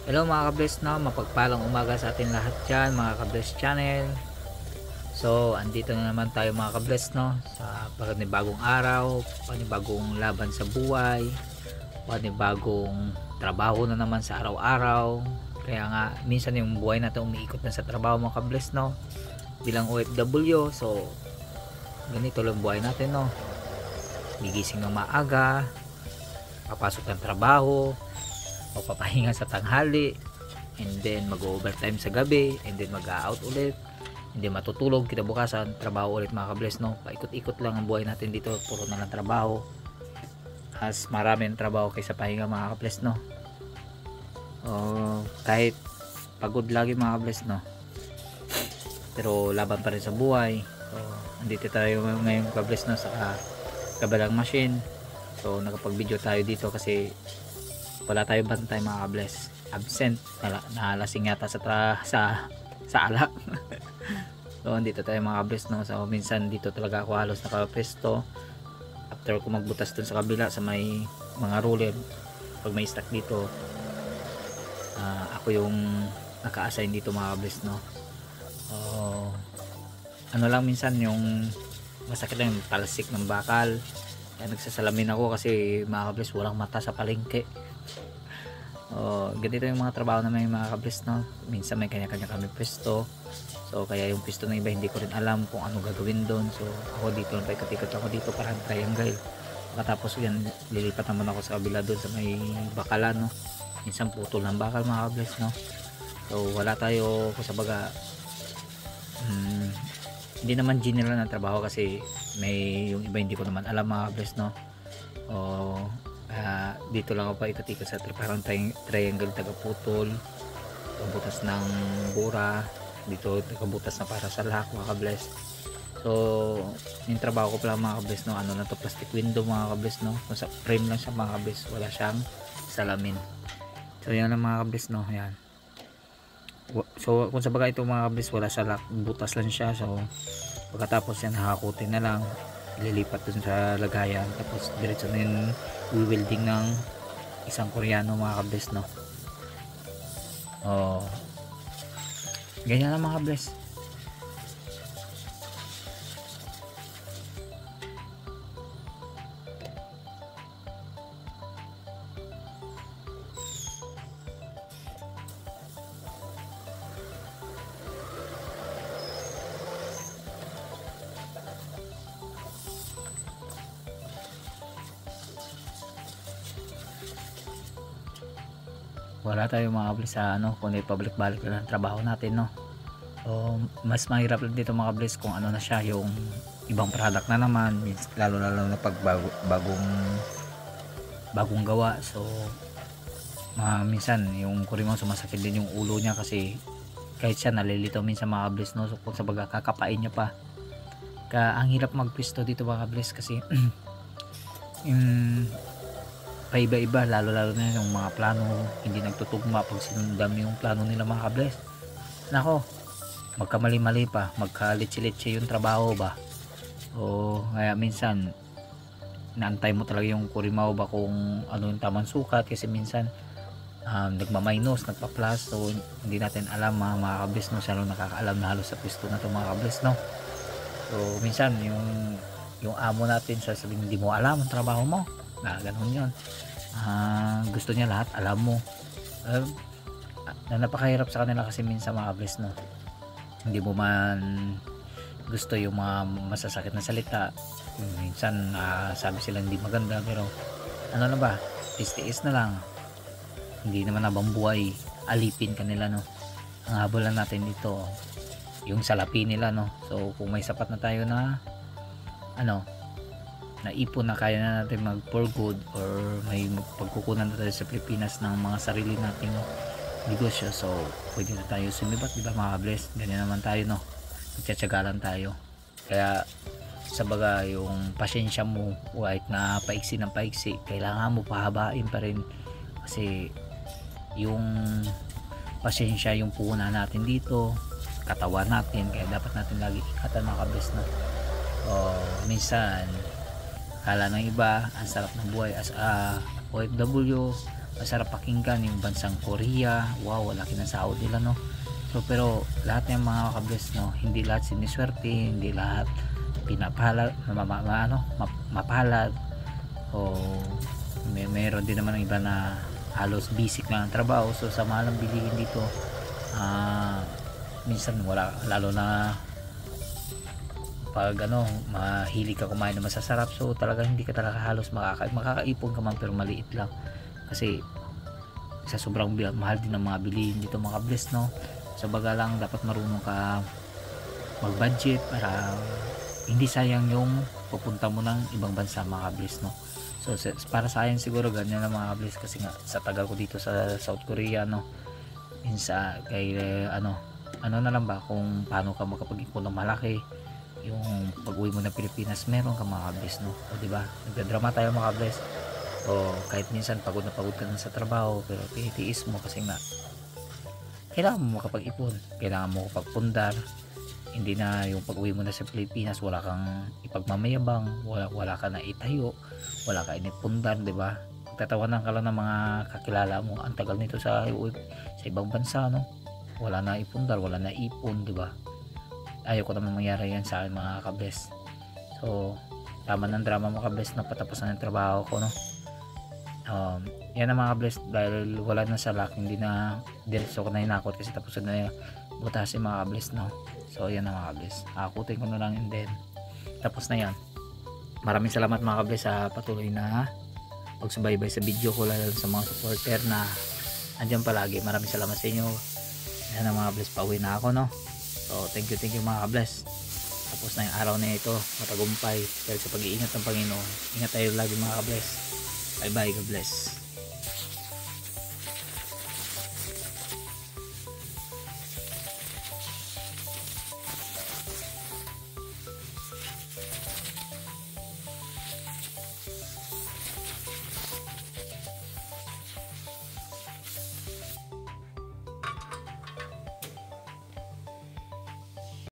Hello mga ka-bless, no? Mapagpalang umaga sa atin lahat dyan mga ka-bless channel. So andito na naman tayo mga ka-bless, no? Sa panibagong araw, panibagong laban sa buhay, panibagong trabaho na naman sa araw-araw. Kaya nga minsan yung buhay natin umiikot na sa trabaho mga ka-bless, no? Bilang OFW, so ganito lang buhay natin, no? Gigising ng maaga, papasok ng trabaho, papahinga sa tanghali, and then mag-overtime sa gabi, and then mag-out ulit, and then matutulog, kinabukasan trabaho ulit mga ka-bless, no? Paikot-ikot lang ang buhay natin dito, puro na lang trabaho. Mas marami ng trabaho kaysa pahinga mga ka-bless, no? Kahit pagod lagi mga ka-bless, no? Pero laban pa rin sa buhay. So andito tayo ngayon ka-bless, no? Sa kabilang machine. So nakapag-video tayo dito kasi wala tayo bantay mga ka-bless, absent, nalasing yata sa alak. So andito tayo mga ka-bless, no? So minsan dito talaga ako halos nakapresto after ko magbutas dun sa kabila sa may mga roller. Pag may stock dito, ako yung naka-assign dito mga ka-bless, no? Ano lang minsan yung masakit lang yung talsik ng bakal, kaya nagsasalamin ako kasi mga ka-bless walang mata sa palengke. Ganito yung mga trabaho na may mga ka-bless, no? Minsan may kanya-kanya kami pwesto, so kaya yung pwesto na iba hindi ko rin alam kung ano gagawin doon. So ako dito lang, paikot-ikot ako dito parang triangle. Matapos yan lilipat naman ako sa kabila doon sa may bakalan, no? Minsan putol ng bakal mga ka-bless, no? So wala tayo kusabaga, hindi naman general na trabaho kasi may yung iba hindi ko naman alam mga ka-bless, no? Dito lang ako pa ikot-ikot sa parang triangle, tagaputol, tagabutas ng bura dito, tagabutas na para sa lock mga ka-bless. So yung trabaho ko pala mga ka-bless, no? Ano na to, plastic window mga ka-bless, no? Kung sa frame lang siya mga ka-bless, wala siyang salamin. So yan lang mga ka-bless, no? Yan. So kung sa bagay ito mga ka-bless, wala siya lock, butas lang siya. So pagkatapos yan hahakutin na lang, ililipat dun sa lagayan, tapos diretso na yung welding ng isang Koreano mga ka-bless, no? Ganyan lang mga ka-bless. Wala tayo mga ka-bless sa ano, kundi pabalik-balik lang ang trabaho natin, no? So mas mahirap lang dito mga ka-bless kung ano na siya, yung ibang product na naman, lalo na pag bagong gawa. So minsan yung kurimang sumasakit din yung ulo niya kasi kahit siya nalilito minsan mga ka-bless, no? So kung sa baga kakapain niya pa, ang hirap magpisto dito mga ka-bless kasi paiba-iba, lalo na yung mga plano hindi nagtutugma pag sinundan yung plano nila mga ka-bless. Nako, magkamali-mali pa, magkalitsi-litsi yung trabaho ba. O kaya minsan naantay mo talaga yung kurimaw ba kung ano yung tamang sukat, kasi minsan nagmaminus, nagpa-plus. So hindi natin alam mga ka-bless, no? Siya lang nakakaalam na halos sa pisto na to mga ka-bless, no? So minsan yung amo natin sasabihin hindi mo alam ang trabaho mo, na ganun yun. Gusto niya lahat alam mo, na napakahirap sa kanila kasi minsan mga ka-bless, no? Hindi mo man gusto yung mga masasakit na salita, minsan sabi sila hindi maganda, pero ano na ba, tiis na lang, hindi naman habang buhay alipin kanila, no? Ang habol lang natin dito yung salapi nila, no? So kung may sapat na tayo na ipon na kaya na natin mag for good, or may pagkukunan na tayo sa Pilipinas ng mga sarili nating negosyo, so pwede na tayo sumibat, diba mga ka-bless? Ganyan naman tayo, no? Magtyatsagalan tayo. Kaya sa baga yung pasensya mo, kahit na paiksi ng paiksi, kailangan mo pahabain pa rin, kasi yung pasensya yung puhunan natin dito, katawan natin, kaya dapat natin lagi ingatan mga ka-bless, no? Minsan kala ng iba ang sarap ng buhay as a OFW, masarap pakinggan yung bansang Korea. Wow, laki ng sahod nila, no? So pero lahat ng mga kabless, no, hindi lahat siniswerte, hindi lahat pinapalad, mapalad, o meron din naman ng iba na halos basic lang ang trabaho. So sa mahal ang bilihin dito, minsan wala, lalo na pag mahilig ka kumain na masasarap, so talaga hindi ka talaga halos makakaipon ka man, pero maliit lang kasi sa sobrang mahal din ng mga bilihin dito mga bless, no? Sa baga lang dapat marunong ka mag budget para hindi sayang yung pupunta mo ng ibang bansa mga bless, no? So para sa akin siguro ganyan na mga bless, kasi nga sa tagal ko dito sa South Korea, no, minsan kay ano na lang ba kung paano ka makapag-ipon ng malaki yung pag-uwi mo ng Pilipinas, meron ka mga bless, no? O diba, nagdrama tayo mga bless, o kahit minsan pagod na pagod ka na sa trabaho, pero tinitiis mo kasi nga kailangan mo makapag-ipon, kailangan mo kapagpundar. Hindi na yung pag-uwi mo na sa Pilipinas wala kang ipagmamayabang, wala ka na itayo, wala ka inipundar, di ba? Tatawanan ka lang ng mga kakilala mo, ang tagal nito sa ibang bansa, no? Wala na ipundar, wala na ipon, di ba? Ayaw ko naman mangyari yan sa akin mga kabless. So tama ng drama mga kabless na patapos na ng trabaho ko, no? Yan ang mga bless, dahil wala na sa lock, hindi na diretso ko na hinakot kasi tapos na butas yung mga bless, no? So yan ang mga bless, hakutin ko na lang and then tapos na yan. Maraming salamat mga bless sa patuloy na pagsubaybay sa video ko, lalo sa mga supporter na andyan palagi. Maraming salamat sa inyo. Yan ang mga bless, pauwi na ako, no? So thank you mga bless. Tapos na yung araw na ito, matagumpay dahil sa pag-iingat ng Panginoon. Ingat tayo lagi mga bless. Bye bye, God bless.